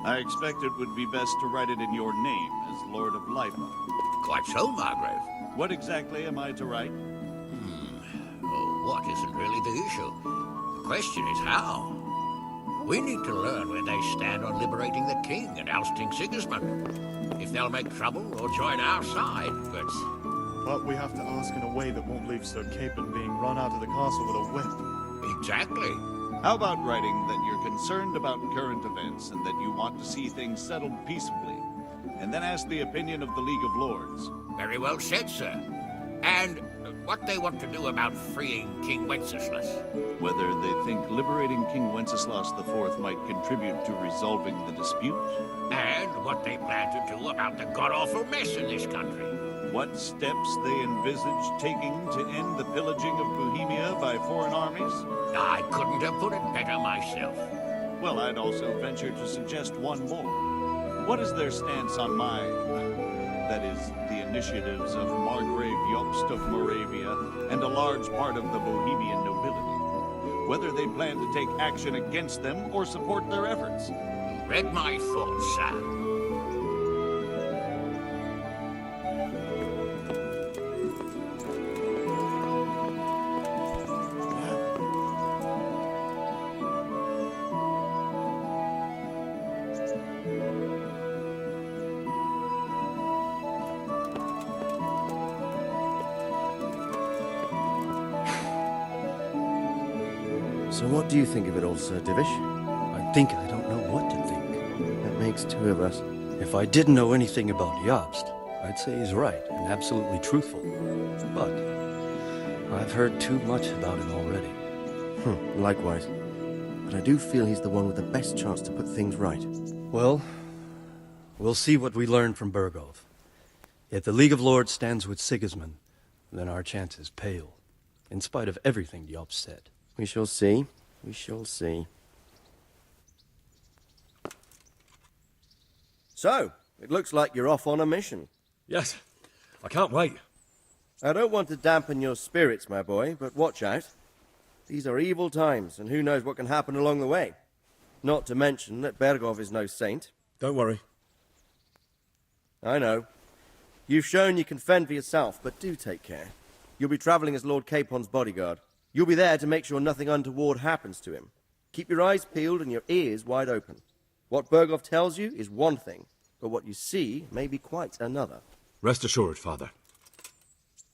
I expect it would be best to write it in your name as Lord of Lifa. Quite so, Margrave. What exactly am I to write? Oh, what isn't really the issue? The question is how. We need to learn where they stand on liberating the king and ousting Sigismund. If they'll make trouble or join our side, But we have to ask in a way that won't leave Sir Capon being run out of the castle with a whip. Exactly. How about writing that you're concerned about current events and that you want to see things settled peaceably, and then ask the opinion of the League of Lords? Very well said, sir. And what they want to do about freeing King Wenceslas. Whether they think liberating King Wenceslas IV might contribute to resolving the dispute. And what they plan to do about the god-awful mess in this country. What steps they envisage taking to end the pillaging of Bohemia by foreign armies? I couldn't have put it better myself. Well, I'd also venture to suggest one more. What is their stance on that is, the initiatives of Margrave Jobst of Moravia and a large part of the Bohemian nobility? Whether they plan to take action against them or support their efforts? Read my thoughts, sir. So what do you think of it all, Sir Divish? I think I don't know what to think. That makes two of us. If I didn't know anything about Jobst, I'd say he's right and absolutely truthful. But I've heard too much about him already. Likewise. But I do feel he's the one with the best chance to put things right. Well, we'll see what we learn from Bergov. If the League of Lords stands with Sigismund, then our chances pale, in spite of everything Jobst said. We shall see. We shall see. So, it looks like you're off on a mission. Yes, I can't wait. I don't want to dampen your spirits, my boy, but watch out. These are evil times, and who knows what can happen along the way. Not to mention that Bergov is no saint. Don't worry. I know. You've shown you can fend for yourself, but do take care. You'll be travelling as Lord Capon's bodyguard. You'll be there to make sure nothing untoward happens to him. Keep your eyes peeled and your ears wide open. What Bergov tells you is one thing, but what you see may be quite another. Rest assured, Father.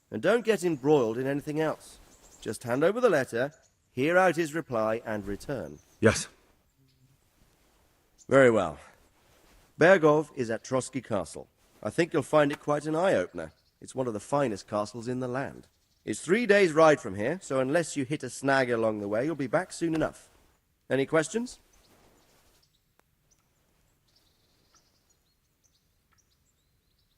And don't get embroiled in anything else. Just hand over the letter, hear out his reply, and return. Yes. Very well. Bergov is at Trotsky Castle. I think you'll find it quite an eye-opener. It's one of the finest castles in the land. It's 3 days' ride from here, so unless you hit a snag along the way, you'll be back soon enough. Any questions?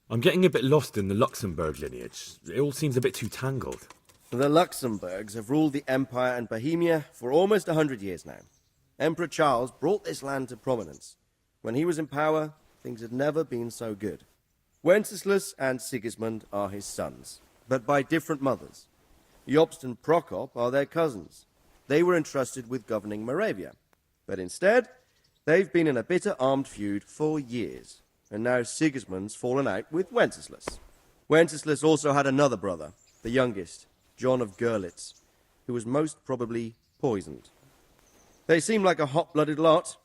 I'm getting a bit lost in the Luxembourg lineage. It all seems a bit too tangled. The Luxembourgs have ruled the Empire and Bohemia for almost 100 years now. Emperor Charles brought this land to prominence. When he was in power, things had never been so good. Wenceslas and Sigismund are his sons, but by different mothers. Jobst and Prokop are their cousins. They were entrusted with governing Moravia. But instead, they've been in a bitter armed feud for years. And now Sigismund's fallen out with Wenceslas. Wenceslas also had another brother, the youngest, John of Görlitz, who was most probably poisoned. They seem like a hot-blooded lot.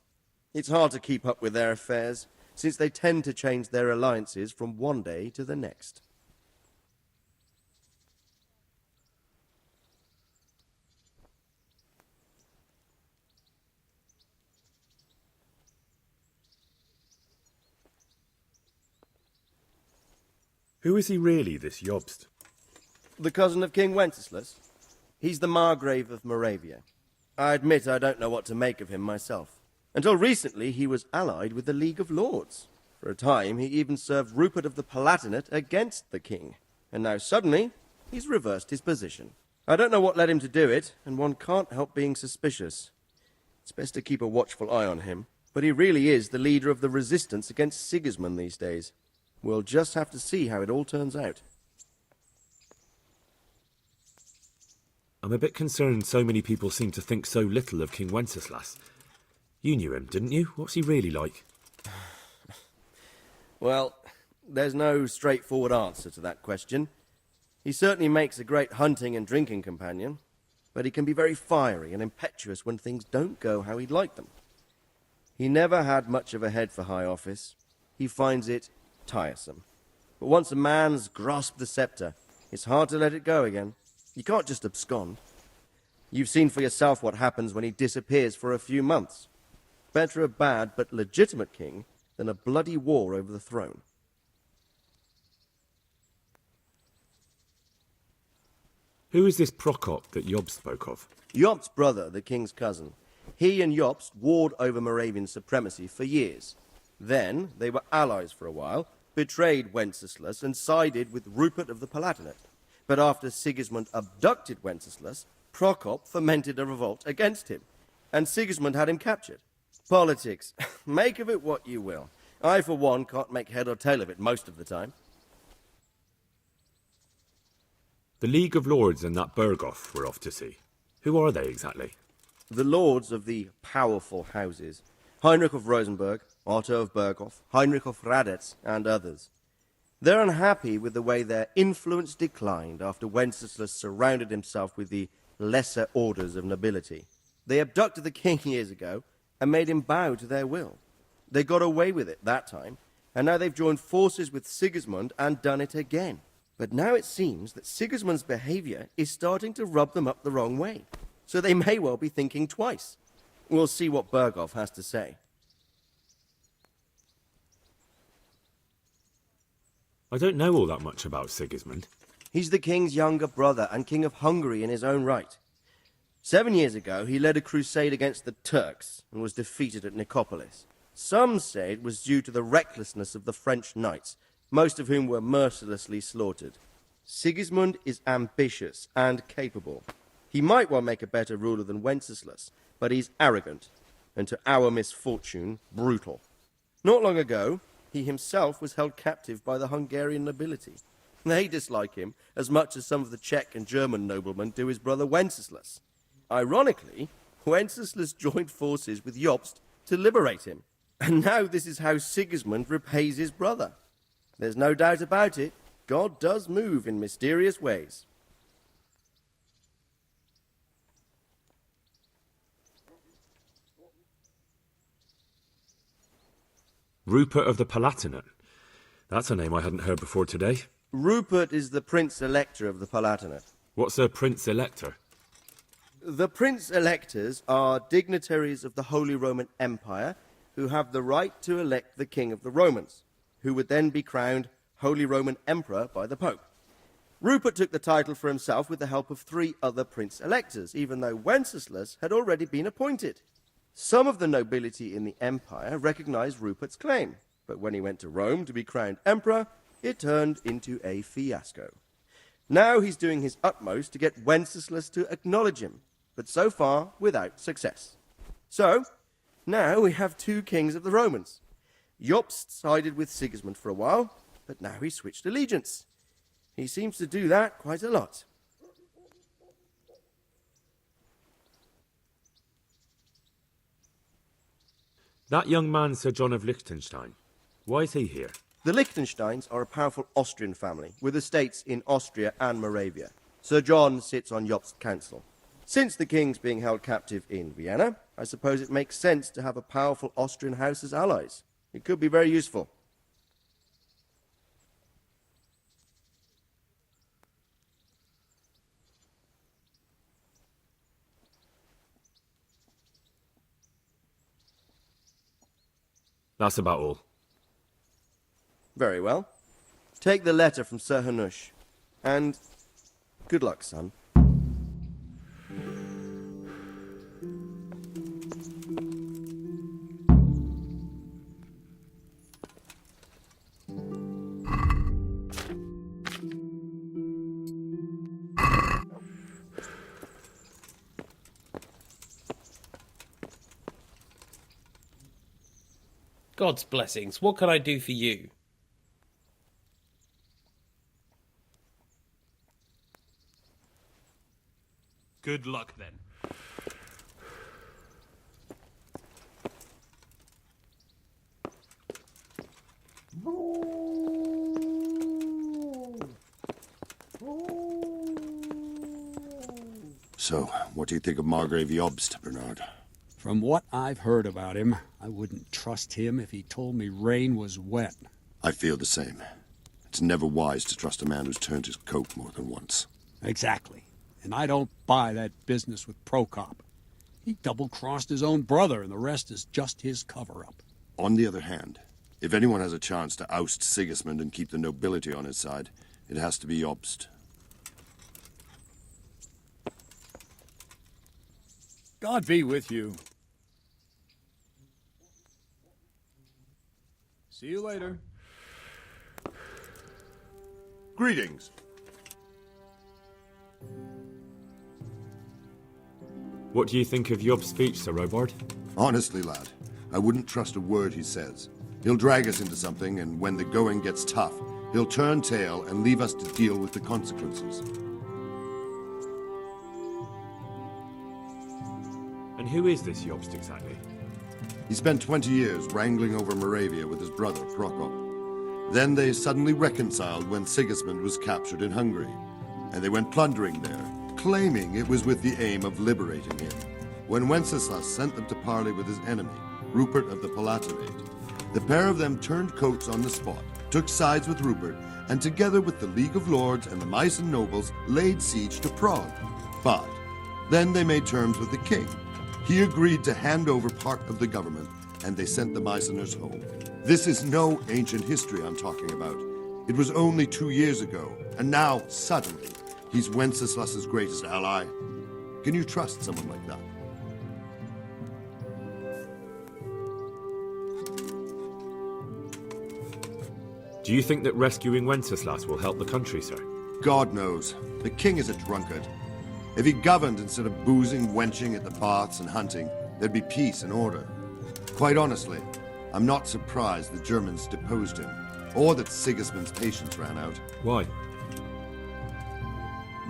It's hard to keep up with their affairs, since they tend to change their alliances from one day to the next. Who is he really, this Jobst? The cousin of King Wenceslas. He's the Margrave of Moravia. I admit I don't know what to make of him myself. Until recently, he was allied with the League of Lords. For a time, he even served Rupert of the Palatinate against the king. And now suddenly, he's reversed his position. I don't know what led him to do it, and one can't help being suspicious. It's best to keep a watchful eye on him. But he really is the leader of the resistance against Sigismund these days. We'll just have to see how it all turns out. I'm a bit concerned so many people seem to think so little of King Wenceslas. You knew him, didn't you? What's he really like? Well, there's no straightforward answer to that question. He certainly makes a great hunting and drinking companion, but he can be very fiery and impetuous when things don't go how he'd like them. He never had much of a head for high office. He finds it tiresome. But once a man's grasped the scepter, it's hard to let it go again. You can't just abscond. You've seen for yourself what happens when he disappears for a few months. Better a bad but legitimate king than a bloody war over the throne. Who is this Prokop that Job spoke of? Jobst's brother, the king's cousin. He and Jobst warred over Moravian supremacy for years. Then they were allies for a while, betrayed Wenceslas and sided with Rupert of the Palatinate. But after Sigismund abducted Wenceslas, Prokop fomented a revolt against him, and Sigismund had him captured. Politics. Make of it what you will. I, for one, can't make head or tail of it most of the time. The League of Lords and that Berghoff we're off to see. Who are they exactly? The lords of the powerful houses. Heinrich of Rosenberg, Otto of Berghoff, Heinrich of Radetz, and others. They're unhappy with the way their influence declined after Wenceslas surrounded himself with the lesser orders of nobility. They abducted the king years ago and made him bow to their will. They got away with it that time, and now they've joined forces with Sigismund and done it again. But now it seems that Sigismund's behavior is starting to rub them up the wrong way, so they may well be thinking twice. We'll see what Berghoff has to say. I don't know all that much about Sigismund. He's the king's younger brother and king of Hungary in his own right. 7 years ago, he led a crusade against the Turks and was defeated at Nicopolis. Some say it was due to the recklessness of the French knights, most of whom were mercilessly slaughtered. Sigismund is ambitious and capable. He might well make a better ruler than Wenceslas, but he's arrogant, and to our misfortune, brutal. Not long ago, he himself was held captive by the Hungarian nobility. They dislike him as much as some of the Czech and German noblemen do his brother Wenceslas. Ironically, Wenceslas joined forces with Jobst to liberate him. And now this is how Sigismund repays his brother. There's no doubt about it, God does move in mysterious ways. Rupert of the Palatinate. That's a name I hadn't heard before today. Rupert is the Prince-Elector of the Palatinate. What's a Prince-Elector? The Prince-Electors are dignitaries of the Holy Roman Empire who have the right to elect the King of the Romans, who would then be crowned Holy Roman Emperor by the Pope. Rupert took the title for himself with the help of 3 other Prince-Electors, even though Wenceslas had already been appointed. Some of the nobility in the empire recognized Rupert's claim, but when he went to Rome to be crowned emperor, it turned into a fiasco. Now he's doing his utmost to get Wenceslas to acknowledge him, but so far without success. So, now we have 2 kings of the Romans. Jobst sided with Sigismund for a while, but now he's switched allegiance. He seems to do that quite a lot. That young man, Sir John of Liechtenstein. Why is he here? The Liechtensteins are a powerful Austrian family with estates in Austria and Moravia. Sir John sits on Jobst's council. Since the king's being held captive in Vienna, I suppose it makes sense to have a powerful Austrian house as allies. It could be very useful. That's about all. Very well. Take the letter from Sir Hanush. And good luck, son. God's blessings. What can I do for you? Good luck, then. So, what do you think of Margrave Jobst, Bernard? From what I've heard about him, I wouldn't trust him if he told me rain was wet. I feel the same. It's never wise to trust a man who's turned his coat more than once. Exactly. And I don't buy that business with Prokop. He double-crossed his own brother, and the rest is just his cover-up. On the other hand, if anyone has a chance to oust Sigismund and keep the nobility on his side, it has to be Jobst. God be with you. See you later. Greetings. What do you think of Job's speech, Sir Robard? Honestly, lad, I wouldn't trust a word he says. He'll drag us into something, and when the going gets tough, he'll turn tail and leave us to deal with the consequences. And who is this Jobst exactly? He spent 20 years wrangling over Moravia with his brother, Prokop. Then they suddenly reconciled when Sigismund was captured in Hungary, and they went plundering there, claiming it was with the aim of liberating him. When Wenceslas sent them to parley with his enemy, Rupert of the Palatinate, the pair of them turned coats on the spot, took sides with Rupert, and together with the League of Lords and the Meissen nobles, laid siege to Prague. But then they made terms with the king. He agreed to hand over part of the government, and they sent the Meisseners home. This is no ancient history I'm talking about. It was only 2 years ago, and now, suddenly, he's Wenceslas's greatest ally. Can you trust someone like that? Do you think that rescuing Wenceslas will help the country, sir? God knows. The king is a drunkard. If he governed instead of boozing, wenching at the baths and hunting, there'd be peace and order. Quite honestly, I'm not surprised the Germans deposed him, or that Sigismund's patience ran out. Why?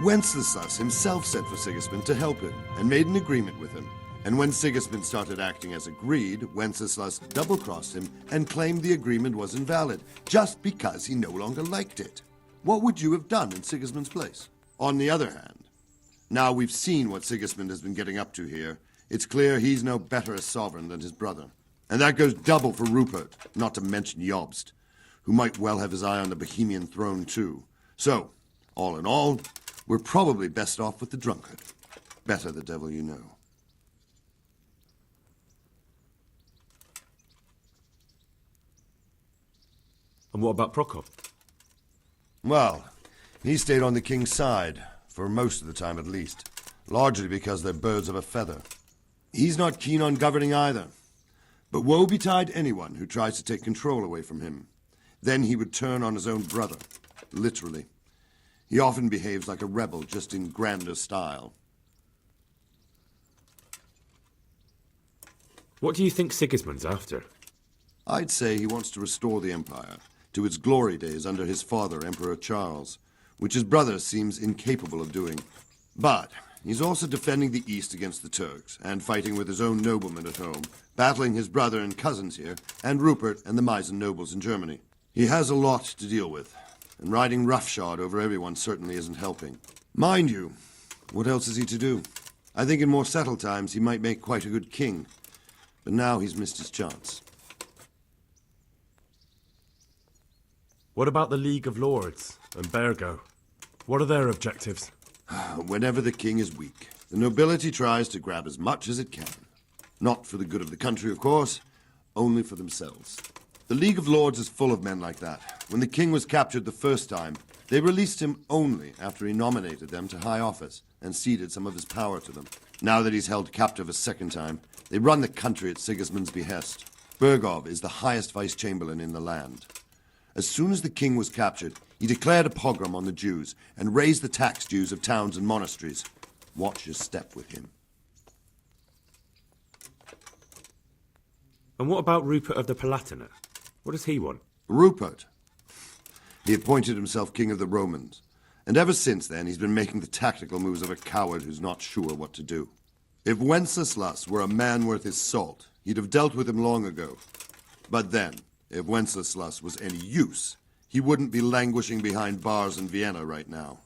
Wenceslas himself sent for Sigismund to help him, and made an agreement with him. And when Sigismund started acting as agreed, Wenceslas double-crossed him and claimed the agreement was invalid, just because he no longer liked it. What would you have done in Sigismund's place? On the other hand, now we've seen what Sigismund has been getting up to here, it's clear he's no better a sovereign than his brother. And that goes double for Rupert, not to mention Jobst, who might well have his eye on the Bohemian throne too. So, all in all, we're probably best off with the drunkard. Better the devil you know. And what about Prokop? Well, he stayed on the king's side, for most of the time at least, largely because they're birds of a feather. He's not keen on governing either, but woe betide anyone who tries to take control away from him. Then he would turn on his own brother, literally. He often behaves like a rebel, just in grander style. What do you think Sigismund's after? I'd say he wants to restore the empire to its glory days under his father, Emperor Charles, which his brother seems incapable of doing. But he's also defending the East against the Turks, and fighting with his own noblemen at home, battling his brother and cousins here, and Rupert and the Meissen nobles in Germany. He has a lot to deal with, and riding roughshod over everyone certainly isn't helping. Mind you, what else is he to do? I think in more settled times he might make quite a good king, but now he's missed his chance. What about the League of Lords and Bergo? What are their objectives? Whenever the king is weak, the nobility tries to grab as much as it can. Not for the good of the country, of course, only for themselves. The League of Lords is full of men like that. When the king was captured the first time, they released him only after he nominated them to high office and ceded some of his power to them. Now that he's held captive a second time, they run the country at Sigismund's behest. Bergov is the highest vice-chamberlain in the land. As soon as the king was captured, he declared a pogrom on the Jews and raised the tax dues of towns and monasteries. Watch your step with him. And what about Rupert of the Palatinate? What does he want? Rupert? He appointed himself king of the Romans, and ever since then he's been making the tactical moves of a coward who's not sure what to do. If Wenceslas were a man worth his salt, he'd have dealt with him long ago. But then, If Wenceslas was any use, he wouldn't be languishing behind bars in Vienna right now.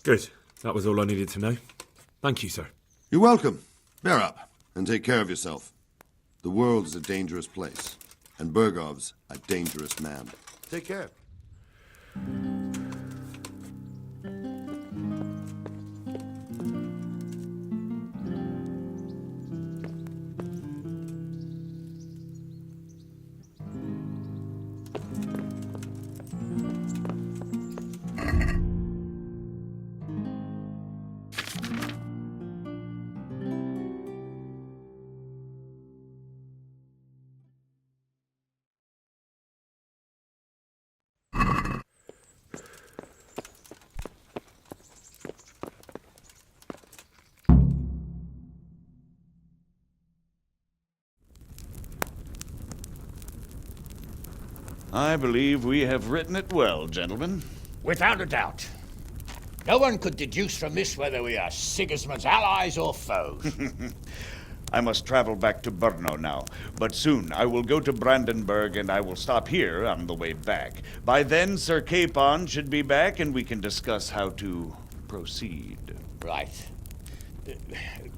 Good. That was all I needed to know. Thank you, sir. You're welcome. Bear up, and take care of yourself. The world is a dangerous place, and Bergov's a dangerous man. Take care. I believe we have written it well, gentlemen. Without a doubt. No one could deduce from this whether we are Sigismund's allies or foes. I must travel back to Brno now, but soon I will go to Brandenburg and I will stop here on the way back. By then, Sir Capon should be back and we can discuss how to proceed. Right.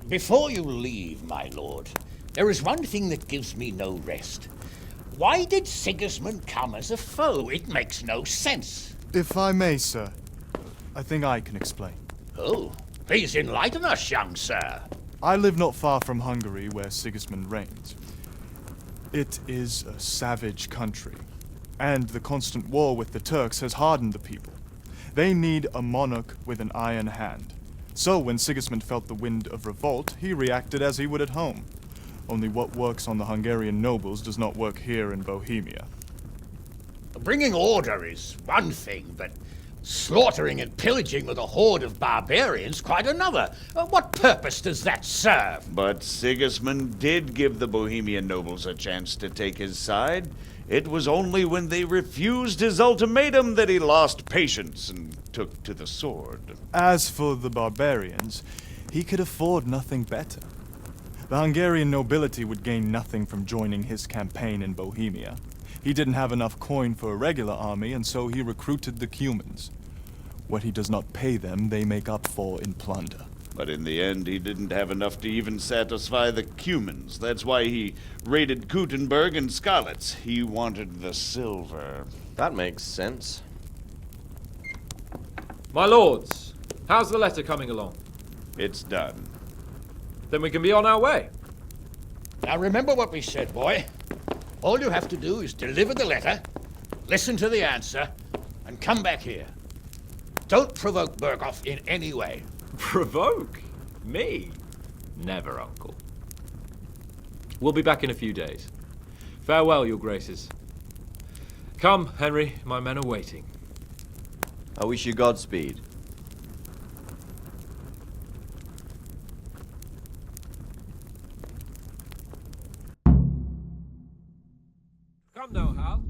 Before you leave, my lord, there is one thing that gives me no rest. Why did Sigismund come as a foe? It makes no sense. If I may, sir, I think I can explain. Oh, please enlighten us, young sir. I live not far from Hungary, where Sigismund reigns. It is a savage country, and the constant war with the Turks has hardened the people. They need a monarch with an iron hand. So when Sigismund felt the wind of revolt, he reacted as he would at home. Only what works on the Hungarian nobles does not work here in Bohemia. Bringing order is one thing, but slaughtering and pillaging with a horde of barbarians quite another. What purpose does that serve? But Sigismund did give the Bohemian nobles a chance to take his side. It was only when they refused his ultimatum that he lost patience and took to the sword. As for the barbarians, he could afford nothing better. The Hungarian nobility would gain nothing from joining his campaign in Bohemia. He didn't have enough coin for a regular army, and so he recruited the Cumans. What he does not pay them, they make up for in plunder. But in the end, he didn't have enough to even satisfy the Cumans. That's why he raided Kuttenberg and Skalitz. He wanted the silver. That makes sense. My lords, how's the letter coming along? It's done. Then we can be on our way. Now remember what we said, boy. All you have to do is deliver the letter, listen to the answer, and come back here. Don't provoke Berghoff in any way. Provoke? Me? Never, Uncle. We'll be back in a few days. Farewell, your graces. Come, Henry, my men are waiting. I wish you Godspeed. Come now, Hal.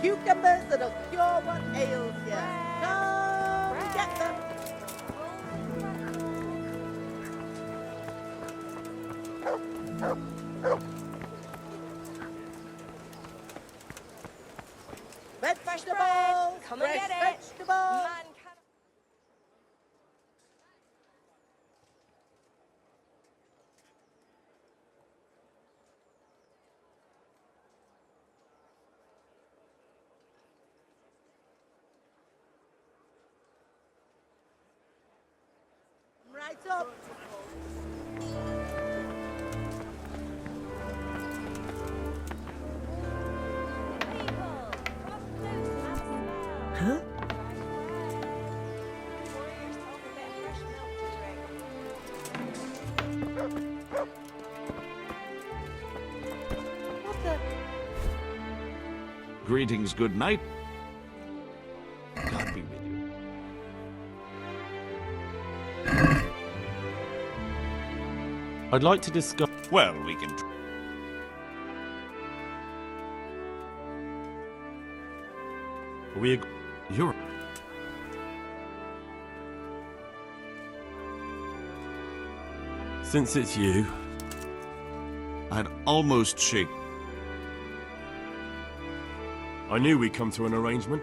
cucumbers that'll cure what ails you. Come get them. Red vegetables, Come and fresh get it. vegetables. Man can... Right up. Huh? What the? Greetings, good night. God be with you. I'd like to discuss. Well, we can. You're. Since it's you, I'd almost shake. I knew we'd come to an arrangement.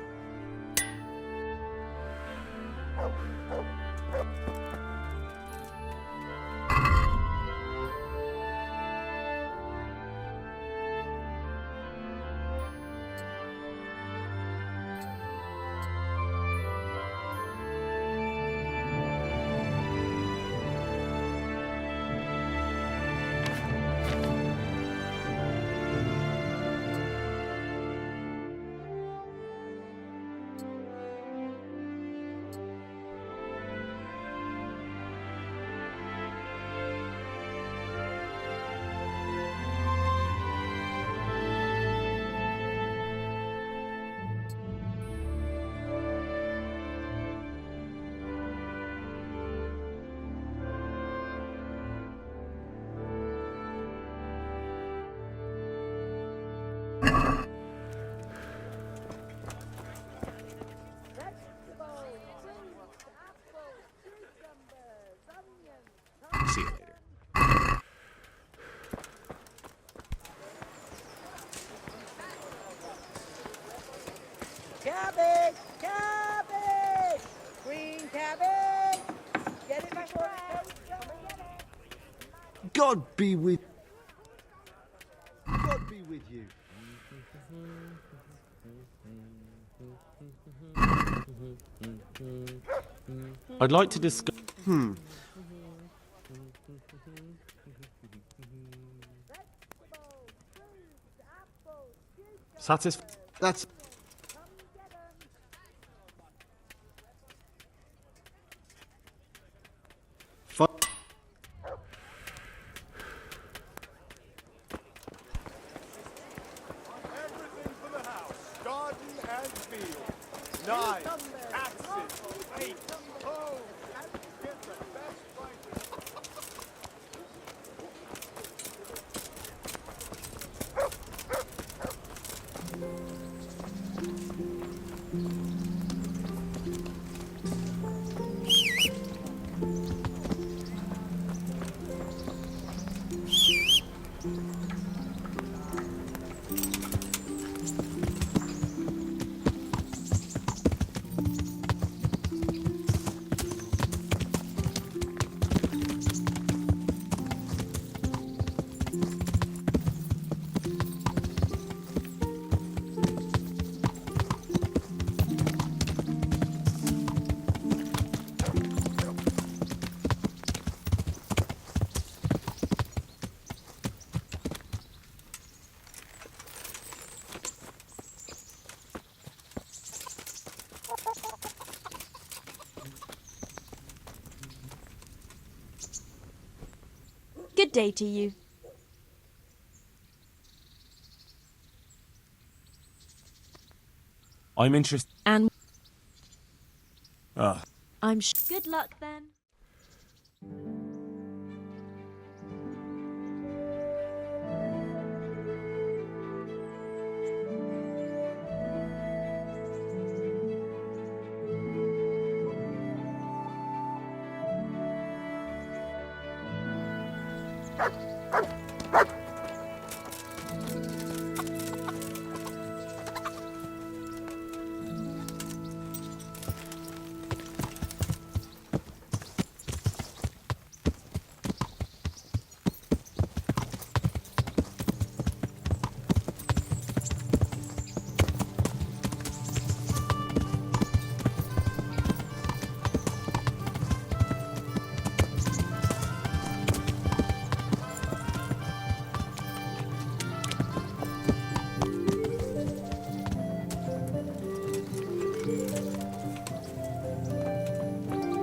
See you later. Cabbage! Cabbage! Green cabbage! Get it before it comes. Come and get it. God be with... God be with you. I'd like to discuss. That's... Fun. Everything for the house, garden and field. Knives, axes, rakes, hoes. Get the best prices. Good day to you. I'm interested. And Ah. I'm good luck then.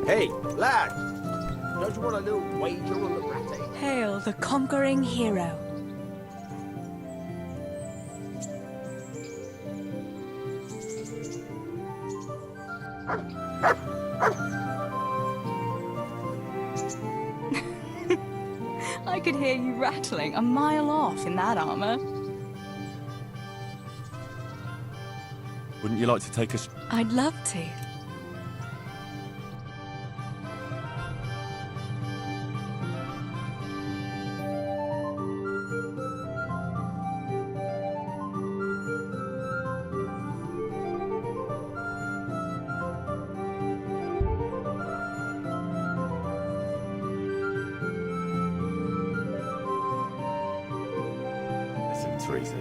Hey, lad! Don't you want a little wager on the ratty? Hail the conquering hero. I could hear you rattling a mile off in that armor. Wouldn't you like to take us? I'd love to. Listen, Teresa.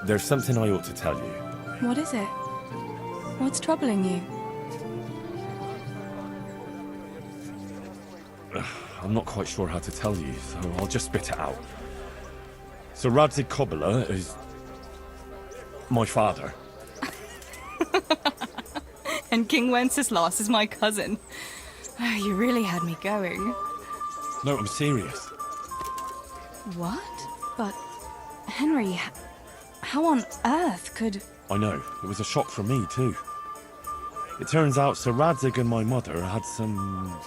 There's something I ought to tell you. What is it? What's troubling you? I'm not quite sure how to tell you, so I'll just spit it out. So Radzig Kobyla is my father. And King Wenceslas is my cousin. Oh, you really had me going. No, I'm serious. What? But, Henry, how on earth could... I know, it was a shock for me too. It turns out Sir Radzig and my mother had some...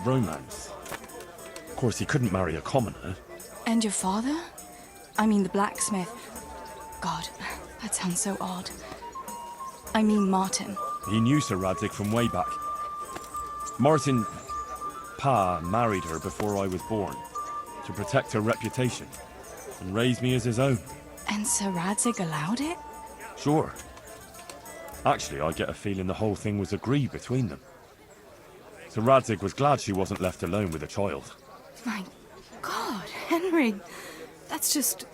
romance. Of course, he couldn't marry a commoner. And your father? I mean the blacksmith. God, that sounds so odd. I mean Martin. He knew Sir Radzig from way back. Martin... Pa married her before I was born, to protect her reputation, and raise me as his own. And Sir Radzig allowed it? Sure. Actually, I get a feeling the whole thing was agreed between them. Sir Radzig was glad she wasn't left alone with a child. My God, Henry, that's just...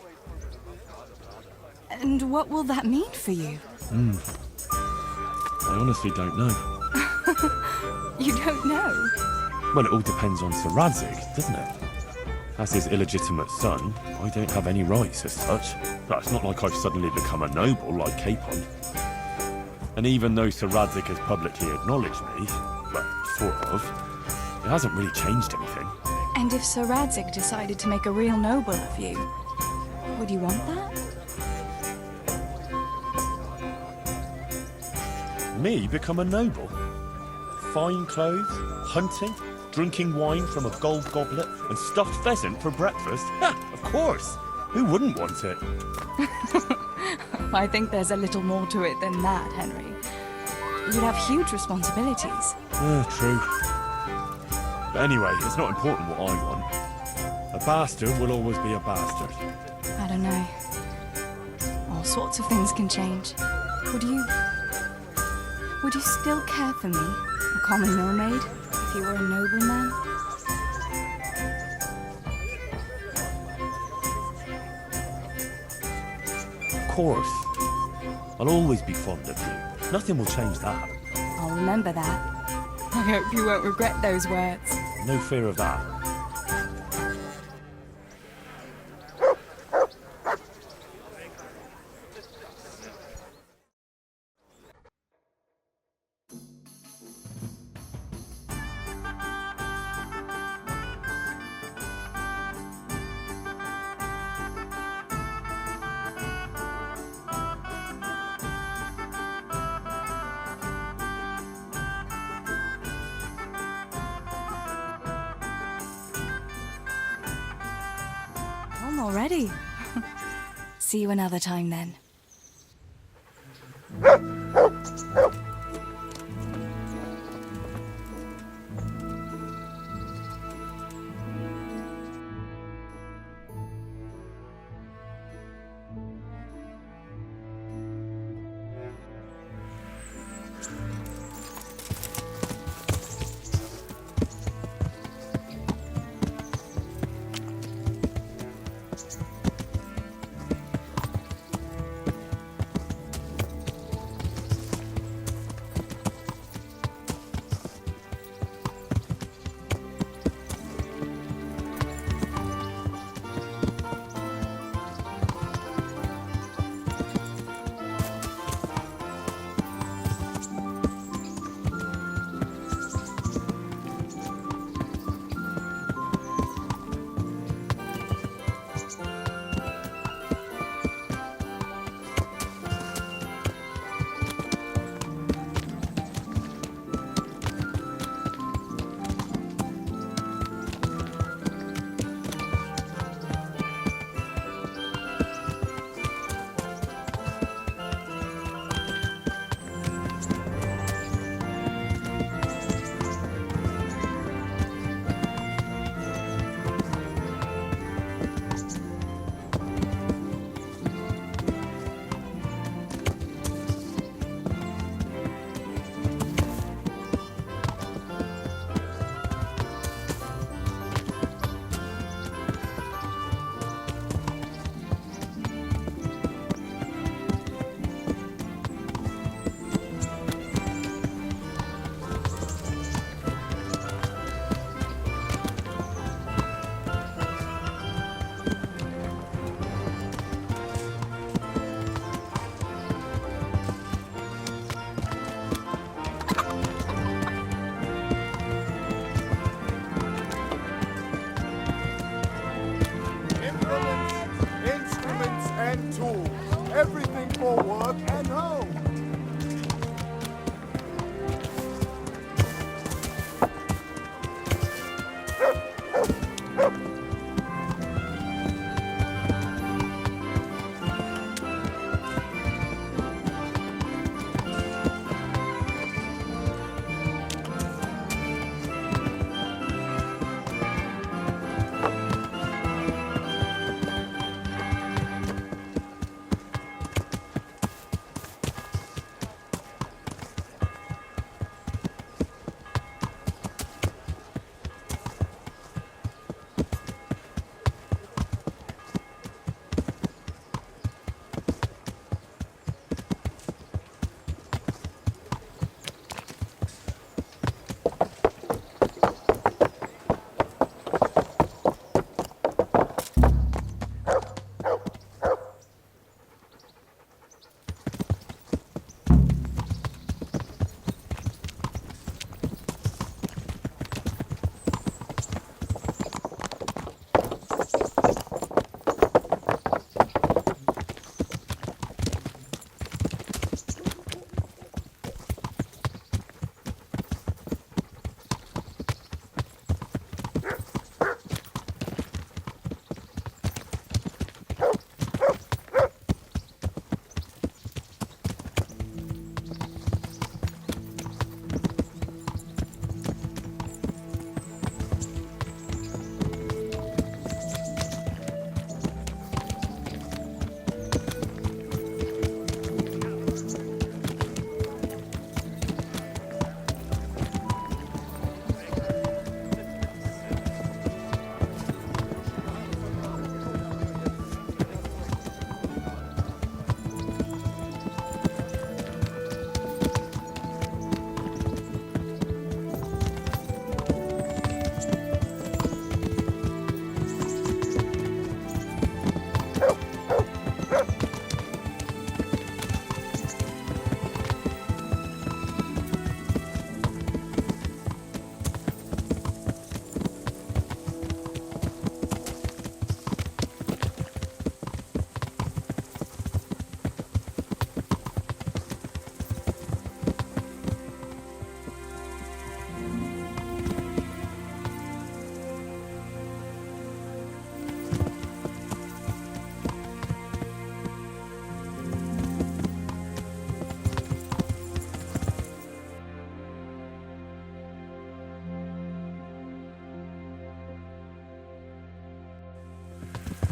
And what will that mean for you? I honestly don't know. You don't know? Well, it all depends on Sir Radzig, doesn't it? As his illegitimate son, I don't have any rights as such. But it's not like I've suddenly become a noble like Capon. And even though Sir Radzig has publicly acknowledged me, well, sort of, it hasn't really changed anything. And if Sir Radzig decided to make a real noble of you, would you want that? Me become a noble? Fine clothes, hunting, drinking wine from a gold goblet, and stuffed pheasant for breakfast? Ha! Of course! Who wouldn't want it? I think there's a little more to it than that, Henry. You'd have huge responsibilities. True. But anyway, it's not important what I want. A bastard will always be a bastard. I don't know. All sorts of things can change. Would you still care for me, a common millmaid, if you were a nobleman? Of course. I'll always be fond of you. Nothing will change that. I'll remember that. I hope you won't regret those words. No fear of that. I'm already. See you another time then. Everything for work and home.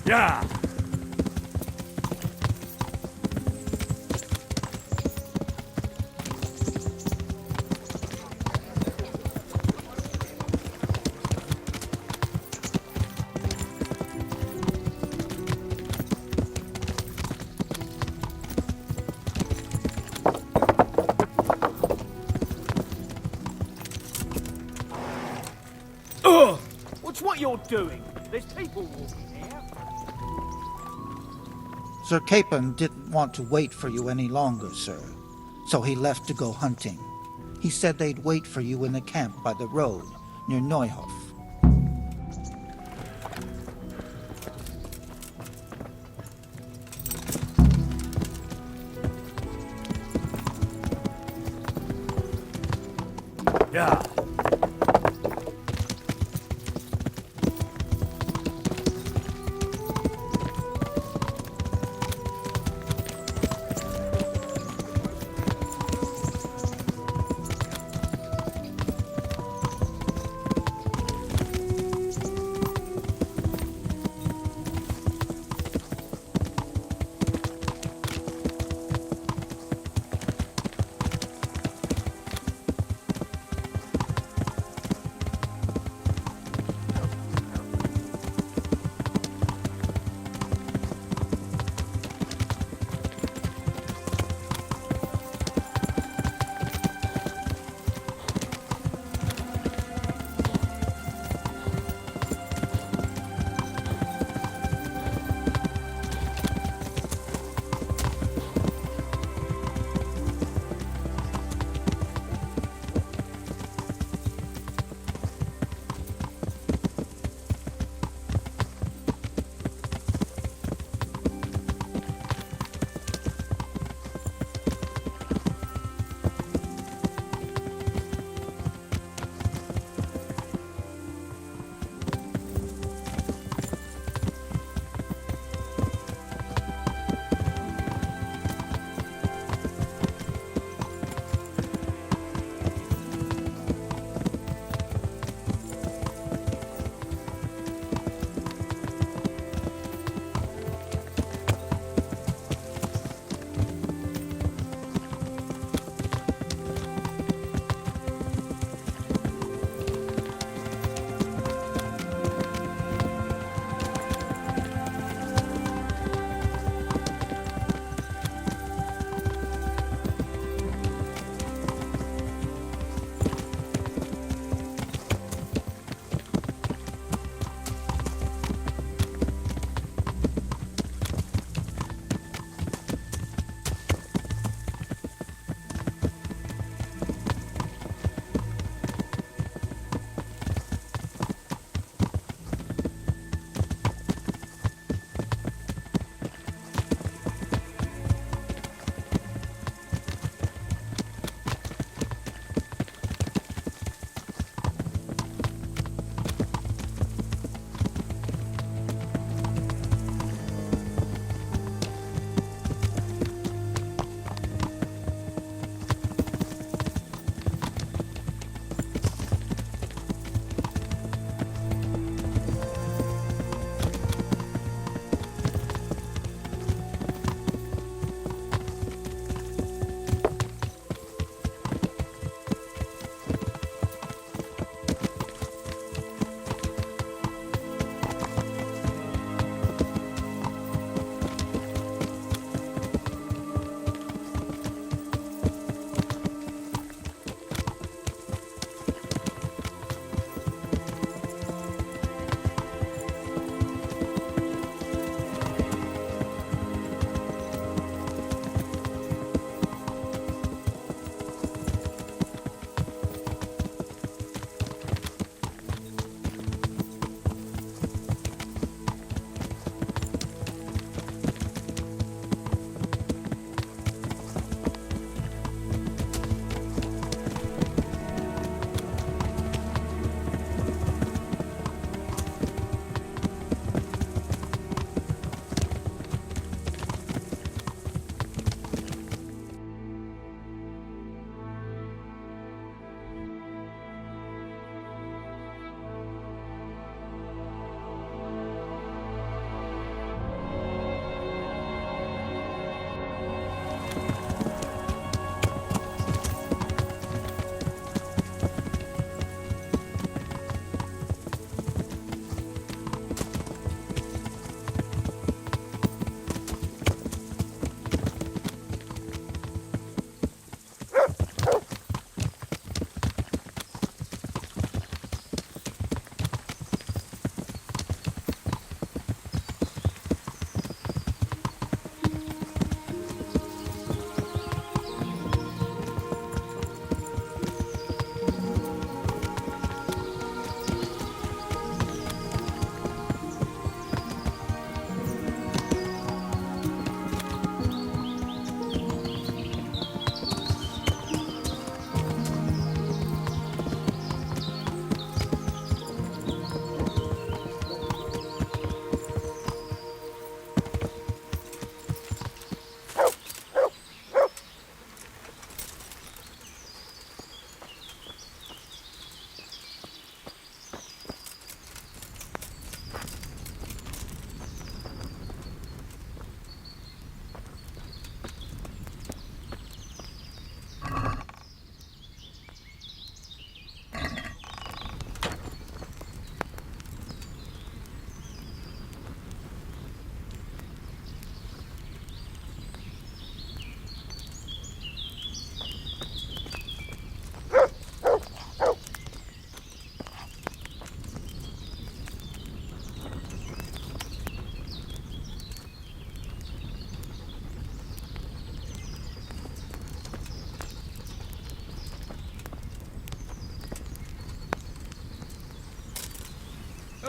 Yeah. Ugh! What's what you're doing? There's people walking here. Sir Capon didn't want to wait for you any longer, sir, so he left to go hunting. He said they'd wait for you in the camp by the road, near Neuhof. Yeah.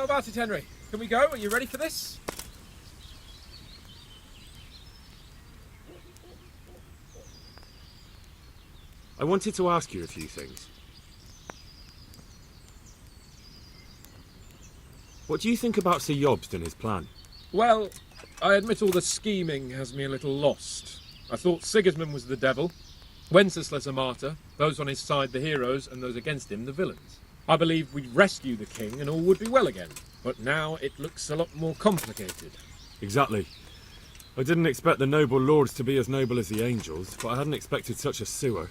about it, Henry? Can we go? Are you ready for this? I wanted to ask you a few things. What do you think about Sir Jobst and his plan? Well, I admit all the scheming has me a little lost. I thought Sigismund was the devil, Wenceslas a martyr, those on his side the heroes, and those against him the villains. I believed we'd rescue the king and all would be well again, but now it looks a lot more complicated. Exactly. I didn't expect the noble lords to be as noble as the angels, but I hadn't expected such a sewer.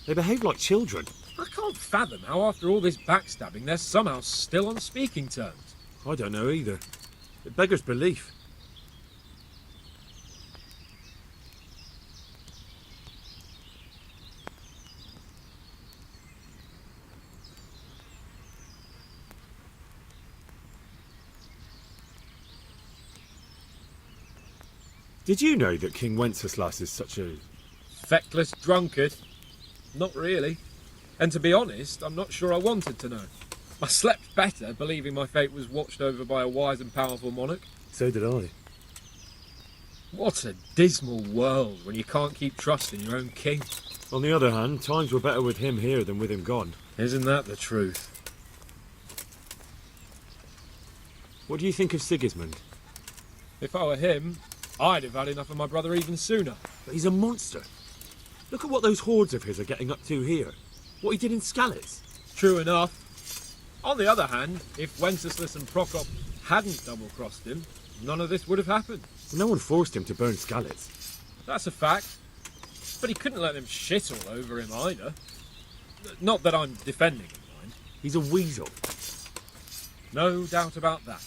They behave like children. I can't fathom how after all this backstabbing they're somehow still on speaking terms. I don't know either. It beggars belief. Did you know that King Wenceslas is such a... feckless drunkard? Not really. And to be honest, I'm not sure I wanted to know. I slept better believing my fate was watched over by a wise and powerful monarch. So did I. What a dismal world when you can't keep trust in your own king. On the other hand, times were better with him here than with him gone. Isn't that the truth? What do you think of Sigismund? If I were him, I'd have had enough of my brother even sooner. But he's a monster. Look at what those hordes of his are getting up to here. What he did in Skalitz. True enough. On the other hand, if Wenceslas and Prokop hadn't double-crossed him, none of this would have happened. No one forced him to burn Skalitz. That's a fact. But he couldn't let them shit all over him either. Not that I'm defending him, mind. He's a weasel. No doubt about that.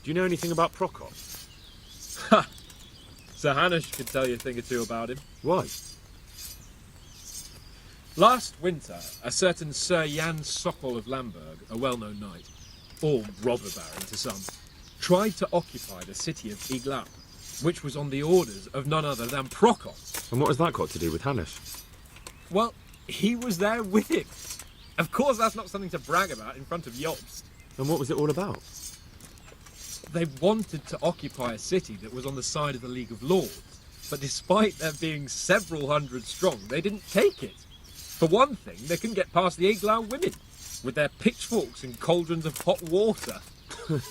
Do you know anything about Prokop? Ha! Sir Hanush could tell you a thing or two about him. Why? Last winter, a certain Sir Jan Sokol of Lamberg, a well-known knight, or robber baron to some, tried to occupy the city of Iglau, which was on the orders of none other than Prokop. And what has that got to do with Hanush? Well, he was there with him. Of course that's not something to brag about in front of Jobst. And what was it all about? They wanted to occupy a city that was on the side of the League of Lords, but despite there being several hundred strong, they didn't take it. For one thing, they couldn't get past the Iglau women, with their pitchforks and cauldrons of hot water. I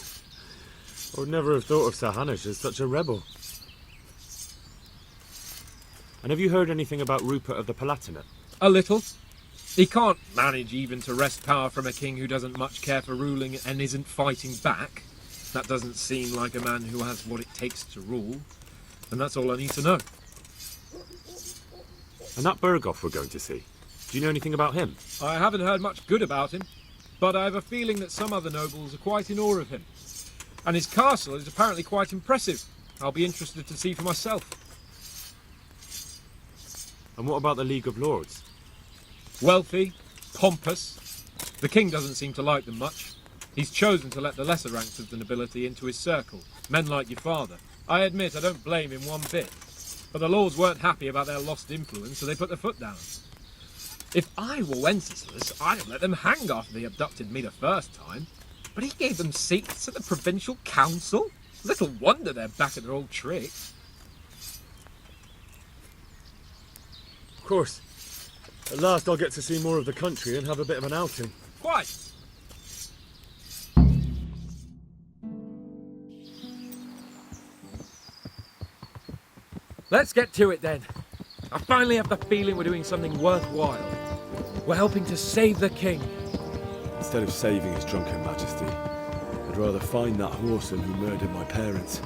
would never have thought of Sir Hanush as such a rebel. And have you heard anything about Rupert of the Palatinate? A little. He can't manage even to wrest power from a king who doesn't much care for ruling and isn't fighting back. That doesn't seem like a man who has what it takes to rule. And that's all I need to know. And that Berghoff we're going to see. Do you know anything about him? I haven't heard much good about him, but I have a feeling that some other nobles are quite in awe of him. And his castle is apparently quite impressive. I'll be interested to see for myself. And what about the League of Lords? Wealthy, pompous. The king doesn't seem to like them much. He's chosen to let the lesser ranks of the nobility into his circle, men like your father. I admit I don't blame him one bit, but the lords weren't happy about their lost influence, so they put their foot down. If I were Wenceslas, I'd have let them hang after they abducted me the first time, but he gave them seats at the provincial council. Little wonder they're back at their old tricks. Of course. At last I'll get to see more of the country and have a bit of an outing. Quite. Let's get to it then. I finally have the feeling we're doing something worthwhile. We're helping to save the king. Instead of saving his drunken majesty, I'd rather find that whoreson who murdered my parents,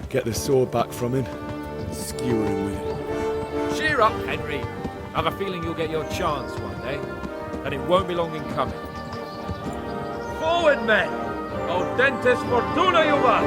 get the sword back from him, and skewer him with it. Cheer up, Henry. I've a feeling you'll get your chance one day, and it won't be long in coming. Forward, men! Audentes fortuna juvat!